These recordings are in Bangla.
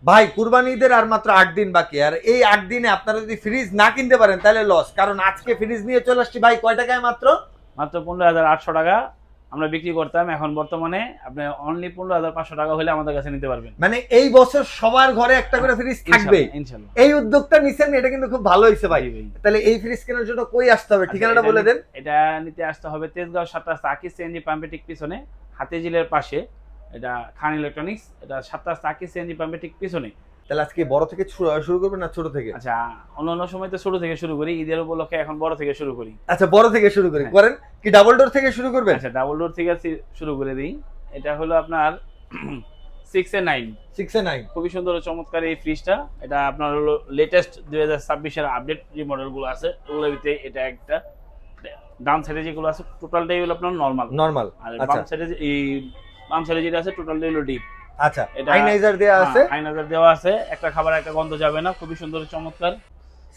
ভাই কুরবানি ঈদের আর মাত্র 8 দিন বাকি, আর এই 8 দিনে আপনারা যদি ফ্রিজ না কিনতে পারেন তাহলে লস। কারণ আজকে ফ্রিজ নিয়ে চলে আসছি ভাই কয় টাকায় মাত্র? মাত্র 15,800 টাকা আমরা বিক্রি করতাম, এখন বর্তমানে আপনি অনলি 15,500 টাকা হলে আমাদের কাছে নিতে পারবেন। মানে এই বছর সবার ঘরে একটা করে ফ্রিজ থাকবে, ইনশাআল্লাহ। এই উদ্যোগটা নিছেন, এটা কিন্তু খুব ভালো হয়েছে ভাই। তাহলে এই ফ্রিজ কেনার জন্য কই আসতে হবে, ঠিকানাটা বলে দেন। এটা নিতে আসতে হবে তেজগাঁও 7 রাস্তা আকিস সিএনজি পাম্পের ঠিক পিছনে, হাতিঝিলের পাশে। এটা খান ইলেকট্রনিক্স, এটা 7 রাস্তা আকিস সিএনজি পাম্পের ঠিক পিছনে। তাহলে আজকে বড় থেকে শুরু করবেন না ছোট থেকে? আচ্ছা, অন্য সময় তো ছোট থেকে শুরু করি, ঈদের উপলক্ষে এখন বড় থেকে শুরু করি। আচ্ছা, বড় থেকে শুরু করি, করেন কি ডাবল ডোর থেকে শুরু করবেন? আচ্ছা, ডাবল ডোর থেকে শুরু করে দিই। এটা হলো আপনার 6 এ 9, 6 এ 9, খুবই সুন্দর চমৎকার এই ফ্রিজটা। এটা আপনার হলো লেটেস্ট 2026 এর আপডেট যে মডেলগুলো আছে ওগুলোর ভিতরে এটা একটা। ডান সাইডে যেগুলো আছে টোটালটাই হলো আপনার নরমাল, আর বাম সাইডে এই বাম সাইডে যেটা আছে টোটালটাই হলো ডিপ। আচ্ছা, আইনাইজার দেওয়া আছে, আইনাইজার দেওয়া আছে, একটা খাবার একটা গন্ধ যাবে না, খুবই সুন্দর চমৎকার।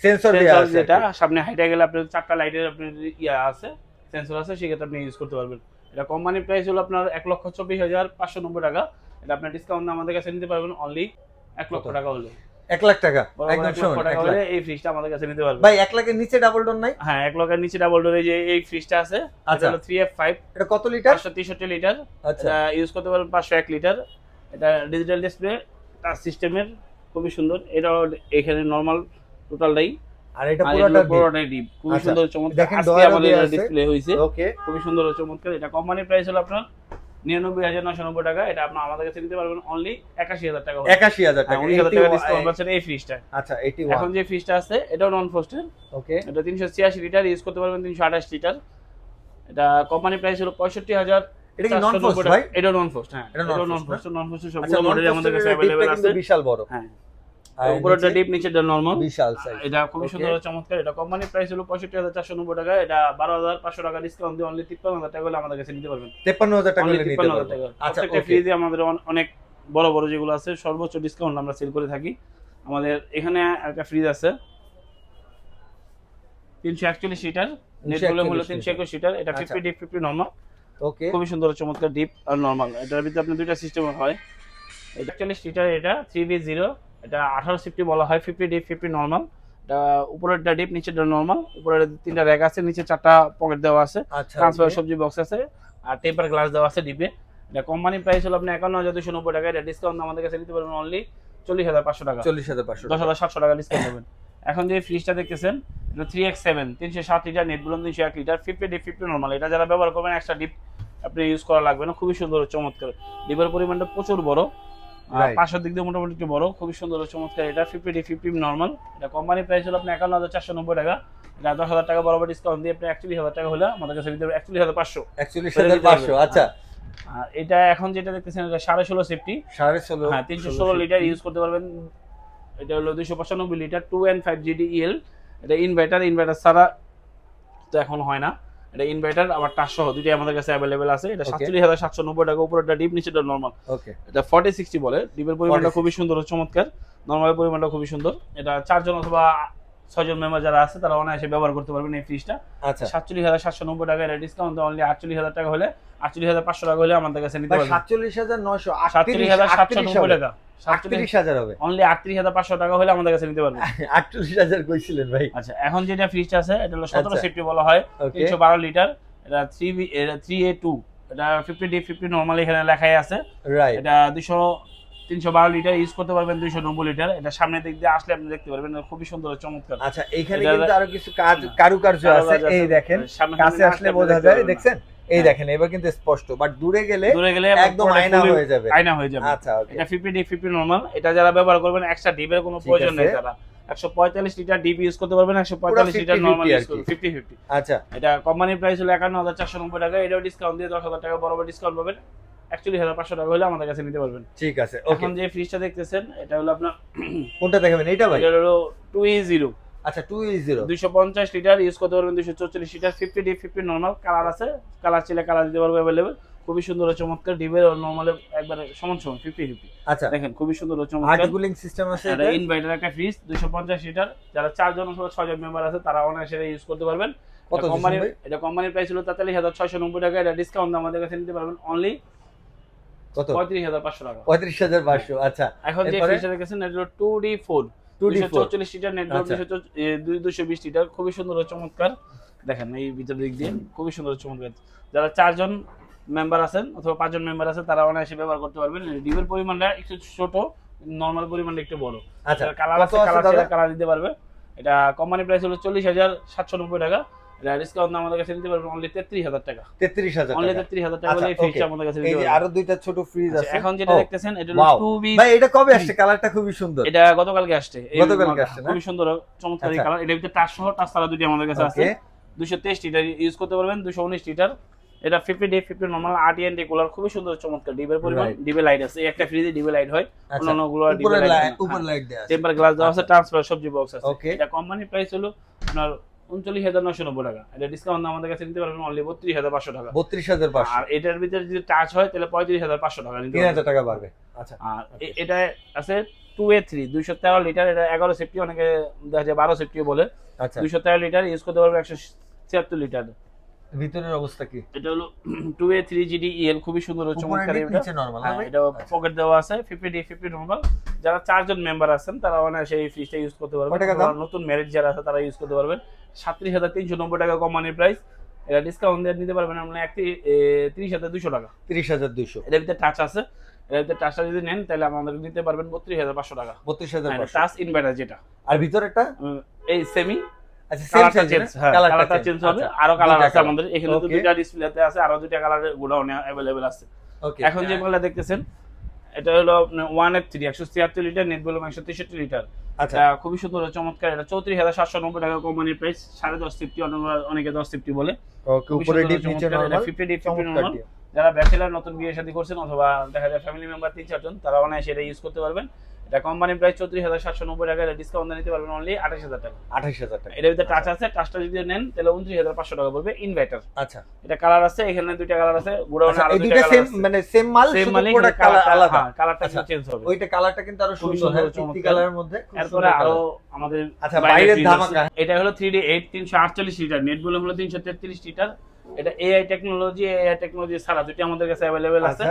সেন্সর দেওয়া আছে, যেটা সামনে হাইটে গেলে আপনার 4টা লাইটের আপনার ইয়া আছে, সেন্সর আছে, সেক্ষেত্রে আপনি ইউজ করতে পারবেন। এটা কোম্পানি প্রাইস হলো আপনার 1,24,590 টাকা। এটা আপনার ডিসকাউন্ট আমাদের কাছে নিতে পারবেন অনলি 1 লক্ষ টাকা হলে। 1 লাখ টাকা একদম শুনুন, 1 টাকা হলে এই ফ্রিজটা আমাদের কাছে নিতে পারবেন ভাই। 1 লাখের নিচে ডাবল ডোর নাই? হ্যাঁ, 1 লাখের নিচে ডাবল ডোরে যে এই ফ্রিজটা আছে, এটা হলো 3F5। এটা কত লিটার? 563 লিটার। আচ্ছা, এটা ইউজ করতে পারবেন 501 লিটার। এটা ডিজিটাল ডিসপ্লে, টাচ সিস্টেমের, খুবই সুন্দর। এটাও এখানে নরমাল টোটালটাই, আর এটা পুরোটাই ডিপ, খুবই সুন্দর চমৎকার। আজকে আমাদের ডিসপ্লে হইছে, ওকে, খুবই সুন্দর চমৎকার। এটা কোম্পানি প্রাইস হলো আপনার 99,990 টাকা। এটা আপনি আমাদের কাছে নিতে পারবেন অনলি 81,000 টাকা। 81,000 টাকা, 19,000 টাকা ডিসকাউন্ট পাচ্ছেন এই ফ্রিজটা। আচ্ছা, এখন যে ফ্রিজটা আছে এটাও নন ফ্রস্টেড। ওকে, এটা 386 লিটার, ইউজ করতে পারবেন 328 লিটার। এটা কোম্পানি প্রাইস হলো 65,000। এটা কি নন ফ্রস্ট ভাই? এটা নন ফ্রস্ট, হ্যাঁ, এটা নন ফ্রস্ট। নন ফ্রস্ট সবগুলো মডেল আমাদের কাছে अवेलेबल আছে। কিন্তু বিশাল বড়, হ্যাঁ, উপরেরটা ডিপ, নিচেরটা নরমাল, বিশাল সাইজ। এটা খুবই সুন্দর চমৎকার। এটা কোম্পানি প্রাইস হলো 65,490 টাকা। এটা 12,500 টাকা ডিসকাউন্ট দিয়ে অনলি 53,000 টাকা হলে আমাদের কাছে নিতে পারবেন। 53,000 টাকা হলে নিতে পারবেন। আচ্ছা, প্রত্যেকটা ফ্রিজে আমাদের অনেক বড় বড় যেগুলো আছে সর্বোচ্চ ডিসকাউন্ট আমরা সেল করে থাকি। আমাদের এখানে একটা ফ্রিজ আছে 341 লিটার, নেট ভলিউম হলো 321 লিটার। এটা 50 ডিপ 50 নরমাল। ওকে, খুবই সুন্দর চমৎকার ডিপ আর নরমাল। এটার ভিতরে আপনি দুইটা সিস্টেম হয়। এটা 40 লিটার, এটা 3V0। এটা 1850 বলা হয়, 50 ডিপ 50 নরমাল। এটা উপরেরটা ডিপ, নিচেরটা নরমাল। উপরের 3টা র‍্যাক আছে, নিচে 4টা পকেট দেওয়া আছে, ট্রান্সফার সবজি বক্স আছে, আর টেম্পার গ্লাস দেওয়া আছে ডিপে। এটা কোম্পানি প্রাইস হলো আপনি 51,290 টাকা। এটা ডিসকাউন্ট আমাদের কাছে নিতে পারবেন অনলি 40,500 টাকা। 40,500, 10,700 টাকা ডিসকাউন্ট পাবেন। এখন যে ফ্রিজটা দেখতেছেন এটা 3X7 307 litre, net volume 301 litre, 50 deep 50 normal. এটা যারা ব্যবহার করবেন এক্সট্রা ডিপ আপনি ইউজ করা লাগবে না। খুবই সুন্দর চমৎকার, ডিপের পরিমাণটা প্রচুর বড়, পাশের দিক দিয়ে মোটামুটি একটু বড়, খুবই সুন্দর চমৎকার। এটা 50 ডি 50 নরমাল। এটা কোম্পানি প্রাইস হলো আপনি 51,490 টাকা। এটা 10,000 টাকা বরাবর ডিসকাউন্ট দিয়ে আপনি 41,000 টাকা হলে আমাদের কাছে দিতে 41,500। 41,500, আচ্ছা। আর এটা এখন যেটা দেখতেছেন এটা 16.5 সেফটি, 16.5, হ্যাঁ, 316 লিটার ইউজ করতে পারবেন। এটা হলো 295 লিটার 2N5GDEL। এটা ইনভার্টার ছাড়া তো এখন হয় না। এটা ইনভার্টার আবার টাচ সহ দুটোই আমাদের কাছে अवेलेबल আছে। এটা 47,790 টাকা। উপরেরটা ডিপ, নিচেরটা নরমাল। ওকে, এটা 40-60 বলে। ডিপের পরিমাণটা খুবই সুন্দর ও চমৎকার, নরমালের পরিমাণটা খুবই সুন্দর। এটা 4 জন অথবা 6 জন মেম্বার যারা আছে তারা অনায়াসে ব্যবহার করতে পারবেন এই ফ্রিজটা। আচ্ছা, 47,790 টাকা। এটা ডিসকাউন্ট অনলি 48,000 টাকা হলে, 48,500 টাকা হলে আমাদের কাছে নিতে পারবেন। 47,900, 47,790 টাকা, 38,000 হবে অনলি 38,500 টাকা হলে আমাদের কাছে নিতে পারবেন। 38,000 কইছিলেন ভাই। আচ্ছা, এখন যেটা ফ্রিজটা আছে এটা হলো 17 সেফটি বলা হয়, 312 লিটার। এটা 3A2। এটা 50 ডিপ 50 নরমাল এখানে লেখাই আছে, রাইট। এটা 312 লিটার ইউজ করতে পারবেন, 290 লিটার। এটা সামনের দিক দিয়ে আসলে আপনি দেখতে পারবেন, খুবই সুন্দর চমৎকার। আচ্ছা, এখানে কিন্তু আরো কিছু কারুকার্য আছে, এই দেখেন, কাছে আসলে বোঝা যায়, দেখছেন, এই দেখেন, এবার কিন্তু স্পষ্ট, বাট দূরে গেলে একদম আয়না হয়ে যাবে, আয়না হয়ে যাবে। আচ্ছা, ওকে। এটা 50 ডিপ 50 নরমাল। এটা যারা ব্যবহার করবেন এক্সট্রা ডিপের কোনো প্রয়োজন নেই, তারা 145 লিটার ডিপ ইউজ করতে পারবেন, 145 লিটার নরমাল ইউজ করবেন 50-50। আচ্ছা, এটা কোম্পানির প্রাইস হলো 51,490 টাকা। এটাও ডিসকাউন্ট দিয়ে 10,000 টাকা বরাবর ডিসকাউন্ট পাবেন। 41,500 টাকা হলে আমাদের কাছে নিতে পারবেন। ঠিক আছে, ওকে। এখন যে ফ্রিজটা দেখতেছেন এটা হলো আপনার কোনটা দেখাবেন? এইটা ভাই? এটা হলো 2E0। আচ্ছা, 2E0 250 লিটার ইউজ করতে পারবেন, 244 লিটার, 50 ডিপ 50 নরমাল। কালার আছে, কালার চাইলে কালার দিতে পারবো अवेलेबल। খুবই সুন্দর ও চমৎকার, ডিপের নরমালে একবারে সমান 50-50। আচ্ছা, দেখেন খুবই সুন্দর ও চমৎকার। হার্ড কুলিং সিস্টেম আছে, এটা ইনভার্টার একটা ফ্রিজ 250 লিটার। যারা 4 জন অথবা 6 জন মেম্বার আছে তারা অনায়াসে ইউজ করতে পারবেন। কত কোম্পানির প্রাইস হলো 43,690 টাকা। এটা ডিসকাউন্ট আমাদের কাছে নিতে পারবেন অনলি কত? 35,500 টাকা। 35,500। আচ্ছা, এখন যে ফ্রিজটা দেখেছেন এটা হলো 2D4 244 লিটার নেট 220 লিটার, খুবই সুন্দর ও চমৎকার। দেখেন এই ভিতর দিক দিয়ে খুবই সুন্দর ও চমৎকার। যারা 4 জন মেম্বার আছেন অথবা 5 জন মেম্বার আছে তারা অনায়াসে ব্যবহার করতে পারবেন। ডিপের পরিমাণটা একটু ছোট, নরমাল পরিমাণটা একটু বড়। আচ্ছা, কালার আছে, কালার দিতে পারবে। এটা কোম্পানি প্রাইস হলো 40,790 টাকা। এটা ডিসকাউন্ট আমাদের কাছে নিতে পারবেন অনলি 33,000 টাকা। 33,000 অনলি 33,000 টাকা বলে এই ফ্রিজটা আমাদের কাছে নিতে পারবেন। এই যে আরো দুইটা ছোট ফ্রিজ আছে। এখন যেটা দেখতেছেন এটা হলো 2B। ভাই এটা কবে আসছে? কালারটা খুবই সুন্দর। এটা গতকালকে আসছে। গতকালকে আসছে না? খুবই সুন্দর চমৎকার কালার। এটার ভিতরে টাচ সহ টাচ ছাড়া দুটো আমাদের কাছে আছে। 223 লিটার ইউজ করতে পারবেন, 219 লিটার। এটা 50 নরমাল RTND কুলার, খুবই সুন্দর চমৎকার। ডিবের পরিমাণ ডিবে লাইট আছে। একটা ফ্রিজে ডিবে লাইট হয়, অন্যান্য গুলো ডিবে লাইট, উপর লাইট দেয়া আছে, টেম্পার গ্লাস দেওয়া আছে, ট্রান্সপারেন্ট সবজি বক্স আছে। এটা কোম্পানি প্রাইস হলো আপনার 39,990 টাকা। এটা ডিসকাউন্ট আমাদের কাছে নিতে পারবেন অনলি 32,500 টাকা। 32,500। আর এটার ভিতরে যদি টাচ হয় তাহলে 35,500 টাকা নিতে 3,000 টাকা বাড়বে। আচ্ছা, আর এটা আছে 2A3 213 লিটার। এটা 11 সেফটি, অনেকে দেখা যায় 12 সেফটিও বলে। আচ্ছা, 213 লিটার ইউজ করতে পারবে 176 লিটার। ভিতরের অবস্থা কি? এটা হলো 2A3 GDEL, খুবই সুন্দর ও চমৎকার। নিচে নরমাল হবে। এটা পকেট দেওয়া আছে, 50 নরমাল। যারা 4 জন মেম্বার আছেন তারা অনায়াসে এই ফ্রিজটা ইউজ করতে পারবেন। নতুন ম্যারেজ যারা আছে তারা ইউজ করতে পারবেন। 37,390 টাকা কোম্পানির প্রাইস। এটা ডিসকাউন্ট দিয়ে নিতে পারবেন আমরা 30,200 টাকা। 30,200। এটার ভিতরে টাচ আছে। এটার ভিতরে টাচটা যদি নেন তাহলে আমাদের নিতে পারবেন 32,500 টাকা। 32,500 টাচ ইনভার্টার যেটা। আর ভিতরেরটা এই সেমি। আচ্ছা, কালারটা চেঞ্জ হবে। আরো কালার আছে আমাদের এখানে, তো দুইটা ডিসপ্লেতে আছে, আরো দুইটা কালারের গোডাউনে अवेलेबल আছে। এখন যে মালটা দেখতেছেন এটা হলো আপনার 1F3 176 litre, net volume 163 litre. আচ্ছা, খুবই সুন্দর চমৎকার। এটা 34,790 টাকা কোম্পানির প্রাইস। 10.5 সেফটি, অনেকে 10 সেফটি বলে। ওকে, উপরে ডিপ নিচে নরমাল। 50 নরমাল। যারা ব্যাচেলর নতুন বিয়ে শাদী করছেন অথবা দেখা যায় ফ্যামিলি মেম্বার 3-4 জন, তারা অনায়াসে এটা ইউজ করতে পারবেন। এটা কোম্পানি প্রাইস 34,790 টাকা। এটা ডিসকাউন্ট নিতে পারবেন অনলি 28,000 টাকা। 28,000 টাকা। এর ভিতরে টাচ আছে, টাচটা যদি নেন তাহলে 29,500 টাকা পড়বে। ইনভার্টার। আচ্ছা, এটা কালার আছে, এখানে দুইটা কালার আছে, গোডাউনে আরো দুইটা কালার আছে। মানে সেম মাল, শুধু প্রোডাক্ট কালার আলাদা। হ্যাঁ, কালারটা চেঞ্জ হবে। ওইটা কালারটা কিন্তু আরো সুন্দর হয়, পিঙ্ক কালারের মধ্যে। এরপরে আরো আমাদের আচ্ছা, বাইরের ধামাকা। এটা হলো 3D8 348 লিটার, নেট ভলিউম হলো 333 লিটার। এটা AI টেকনোলজি ছাড়া দুটো আমাদের কাছে अवेलेबल আছে।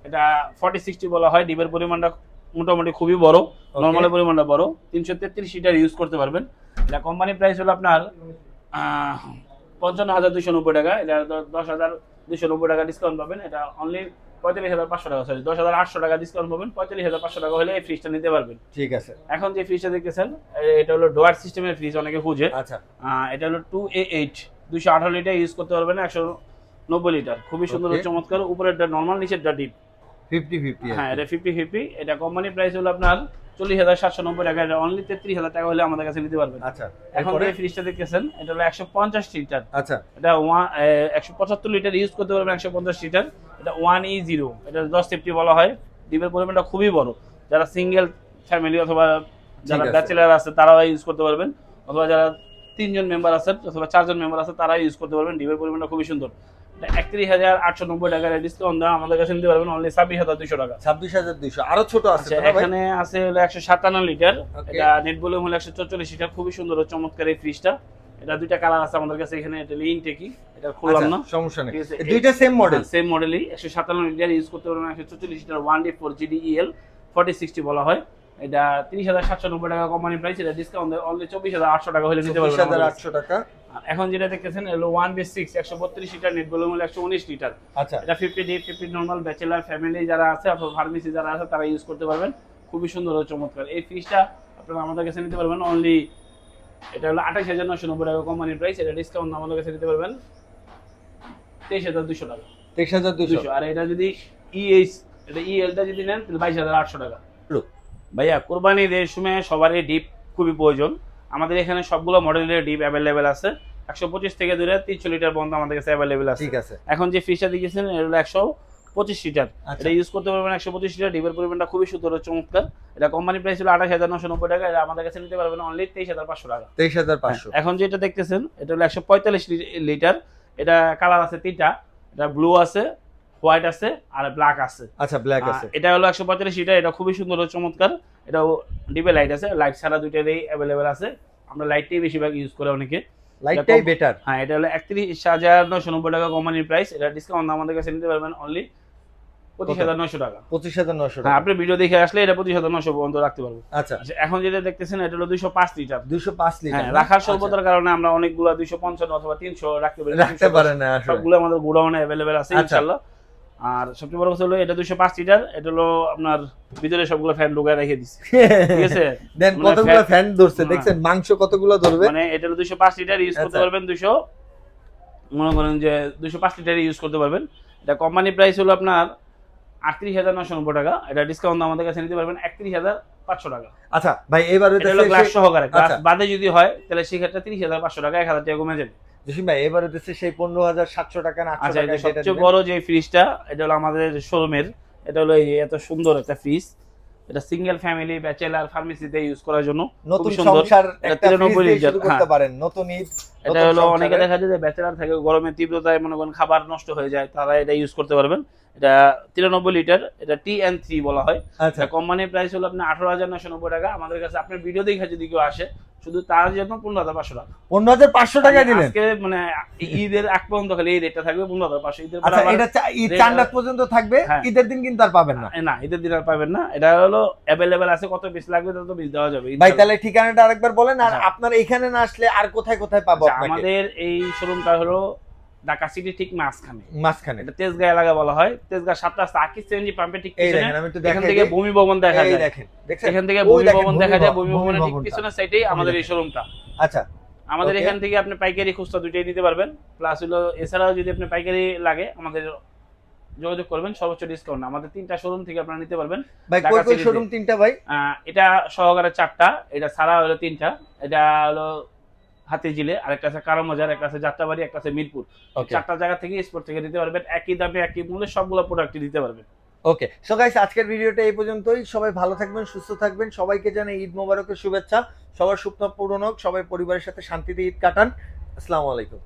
এটা 4060 বলা হয়। ডিবের পরিমাণটা মোটামুটি খুবই বড়, নরমালের পরিমাণটা বড়। 333 লিটার ইউজ করতে পারবেন। এটা কোম্পানি প্রাইস হলো আপনার 55,290 টাকা। এটা 10,290 টাকা ডিসকাউন্ট পাবেন। এটা অনলি 45,500 টাকা, সরি 10,800 টাকা ডিসকাউন্ট পাবেন। 45,500 টাকা হলে এই ফ্রিজটা নিতে পারবেন। ঠিক আছে। এখন যে ফ্রিজটা দেখতেছেন এটা হলো ডোয়ার সিস্টেমের ফ্রিজ, অনেকে খুঁজে। আচ্ছা, এটা হলো 2A8 218 লিটার ইউজ করতে পারবেন, 190 লিটার। খুবই সুন্দর চমৎকার। উপরেরটা নরমাল, নিচেরটা ডিপ। 50-50। হ্যাঁ, এটা 50-50। এটা কোম্পানি প্রাইস হলো আপনার 40,790 টাকা। এটা অনলি 33,000 টাকা হলে আমাদের কাছে নিতে পারবেন। আচ্ছা, এখন যে ফ্রিজটা দেখতেছেন এটা হলো 150 লিটার। আচ্ছা, এটা 175 লিটার ইউজ করতে পারবেন, 150 লিটার। এটা 1E0, এটা 10 সেফটি বলা হয়। ডিপের পরিমাণটা খুবই বড়। যারা সিঙ্গেল ফ্যামিলি অথবা যারা ব্যাচেলর আছে তারাও ইউজ করতে পারবেন, অথবা যারা 3 জন মেম্বার আছেন অথবা 4 জন মেম্বার আছে তারাও ইউজ করতে পারবেন। ডিপের পরিমাণটা খুবই সুন্দর। 31,890 টাকার ডিসকাউন্ট দেওয়া আমাদের কাছে নিতে পারবেন অনলি 26,200 টাকা। 26,200। আরো ছোট আছে তো এখানে আছে হলো 157 লিটার। এটা নেট ভলিউম হলো 144 লিটার। খুবই সুন্দর ও চমৎকার এই ফ্রিজটা। এটা দুইটা কালার আছে আমাদের কাছে এখানে। এটা ইনটেকি, এটা খুললাম না, সমস্যা নেই। দুইটা সেম মডেল, সেম মডেলই। 157 লিটার ইউজ করতে পারবেন। 144 লিটার 1D4 GDEL 4060 বলা হয়। এটা 30,790 টাকা কোম্পানি প্রাইস। এটা ডিসকাউন্ট অনলি 24,800 টাকা হলে নিতে পারবেন। 24,800 টাকা। এখন যেটা দেখতেছেন হলো 1B6 132 লিটার, নেট ভলিউম হলো 119 লিটার। আচ্ছা, এটা 50 নরমাল। ব্যাচেলর ফ্যামিলি যারা আছে অথবা ফার্মেসি যারা আছে তারা ইউজ করতে পারবেন। খুবই সুন্দর ও চমৎকার এই ফ্রিজটা আপনারা আমাদের কাছে নিতে পারবেন অনলি। এটা হলো 28,990 টাকা কোম্পানির প্রাইস। এটা ডিসকাউন্ট আমাদের কাছে নিতে পারবেন 23,200 টাকা। 23,200। আর এটা যদি এটা EL-টা যদি নেন তাহলে 22,800 টাকা। ভাইয়া, কুরবানির এই সময় সবারই ডিপ খুবই প্রয়োজন। আমাদের এখানে সবগুলো মডেলের ডিপ अवेलेबल আছে। 125 থেকে ধরে 300 লিটার পর্যন্ত আমাদের কাছে अवेलेबल আছে। ঠিক আছে। এখন যে ফ্রিজটা দিয়েছেন এটা হলো 125 লিটার। এটা ইউজ করতে পারবেন 125 লিটার। ডিপের পরিমাণটা খুবই সুন্দর ও চমৎকার। এটা কোম্পানি প্রাইস হলো 28,990 টাকা। এটা আমাদের কাছে নিতে পারবেন অনলি 23,500 টাকা। 23,500। এখন যেটা দেখতেছেন এটা হলো 145 লিটার। এটা কালার আছে তিনটা। এটা ব্লু আছে, হোয়াইট আছে আর ব্ল্যাক আছে। আচ্ছা, ব্ল্যাক আছে। এটা হলো 145 লিটার। এটা খুবই সুন্দর ও চমৎকার। এটা ডিপে লাইট আছে, লাইট ছাড়া দুইটারই अवेलेबल আছে। আমরা লাইটটাই বেশিরভাগ ইউজ করে অনেকে। লাইটটাই বেটার। হ্যাঁ, এটা হলো 31,990 টাকা কোম্পানির প্রাইস। এটা ডিসকাউন্ট আমাদের কাছে নিতে পারবেন অনলি 25,900 টাকা। 25,900 হ্যাঁ, টাকা। আপনি ভিডিও দেখে আসলে এটা 25,900 পর্যন্ত রাখতে পারবো। আচ্ছা, এখন যেটা দেখতেছেন এটা হলো 205 লিটার। 205 লিটার। হ্যাঁ, রাখার স্বল্পতার কারণে আমরা অনেকগুলা 255 অথবা 300 রাখতে পারি। রাখতে পারেন না আসলে। সবগুলো আমাদের গোডাউনে अवेलेबल আছে ইনশাআল্লাহ। আর সবচেয়ে বড় কথা হলো এটা 205 লিটার। এটা হলো আপনার ভিতরে সবগুলো ফ্যান ঢুকায় রেখে দিছি। ঠিক আছে? দেন কতগুলো ফ্যান ধরছে দেখছেন, মাংস কতগুলো ধরবে। মানে এটা হলো 205 লিটার ইউজ করতে পারবেন, 200 মনে করেন যে 205 লিটার ইউজ করতে পারবেন। এটা কোম্পানি প্রাইস হলো আপনার 38,990 টাকা। এটা ডিসকাউন্ট আমাদের কাছে নিতে পারবেন 31,500 টাকা। আচ্ছা ভাই, এবারে এটা হলো গ্লাস সহকারে, গ্লাস বাদে যদি হয় তাহলে সেক্ষেত্রে 30,500 টাকা, 1000 টাকা কমে যাবে। জসিম ভাই, এবারে হচ্ছে সেই 15,700 টাকা না 800 টাকা। সবচেয়ে বড় যে ফ্রিজটা, এটা হলো আমাদের শোরুমের, এটা হলো এই এত সুন্দর একটা ফ্রিজ। এটা সিঙ্গেল ফ্যামিলি, ব্যাচেলার, ফার্মেসিতে ইউজ করার জন্য নতুন সংসার একটা ফ্রিজ দিয়ে শুরু করতে পারেন। নতুন ঈদ, এটা হলো অনেকে দেখা যায় যে ব্যাচেলার থাকে, গরমের তীব্রতায় মনে করেন খাবার নষ্ট হয়ে যায়, তারা এটা ইউজ করতে পারবেন। এটা 93 লিটার, এটা TN3 বলা হয়। আচ্ছা, কোম্পানির প্রাইস হলো আপনার 18,990 টাকা। আমাদের কাছে আপনার ভিডিও দেখে যদি কেউ আসে, শুধু তার জন্য 15,500 টাকা। 15,500 টাকা দিলেন আজকে মানে ঈদের আগ পর্যন্ত খালি এই রেটটা থাকবে 15,500। ঈদের পর আচ্ছা, আবার এটা ঈদ চাঁদ পর্যন্ত থাকবে, ঈদের দিন কিন্তু আর পাবেন না। না, ঈদের দিন আর পাবেন না। এটা হলো अवेलेबल আছে, কত পিস লাগবে তত পিস দেওয়া যাবে ভাই। তাহলে ঠিকানাটা আরেকবার বলেন, আর আপনার এখানে না আসলে আর কোথায় কোথায় পাবো আপনাকে? আমাদের এই শোরুমটা হলো ঢাকা সিটি ঠিক মাঝখানে। এটা তেজগাঁ এলাকা বলা হয়। তেজগাঁ 7 রাস্তা আকিস সিএনজি পাম্পে ঠিক পিছনে। এখান থেকে ভূমি ভবন দেখা যায়। এখান থেকে ভূমি ভবন দেখা যায়। ভূমি ভবনের ঠিক পিছনের সাইডেই আমাদের এই শোরুমটা। আচ্ছা, আমাদের এখান থেকে আপনি পাইকারি খুচরা দুইটাই নিতে পারবেন। প্লাস হলো এছাড়াও যদি আপনি পাইকারি লাগে আমাদের যোগাযোগ করবেন, সর্বোচ্চ ডিসকাউন্ট আমাদের 3টা শোরুম থেকে আপনারা নিতে পারবেন। ভাই কই কই শোরুম? 3টা ভাই। এটা সহকারে 4টা, এটা ছাড়া হলো 3টা। এটা হলো হাতিঝিলে, আরেকটা আছে কারামজার, একটা আছে যাত্রাবাড়ি, একটা আছে মিরপুর। 4টা জায়গা থেকে স্পোর্ট থেকে দিতে পারবেন, একই দামে একই মূল্যে সবগুলো প্রোডাক্ট দিতে পারবেন। ওকে, সো গাইস, আজকের ভিডিওটা এই পর্যন্তই। সবাই ভালো থাকবেন, সুস্থ থাকবেন। সবাইকে জানাই ঈদ মোবারকের শুভেচ্ছা। সবার স্বপ্ন পূরণ হোক, সবাই পরিবারের সাথে শান্তিতে ঈদ কাটান। আসসালামু আলাইকুম।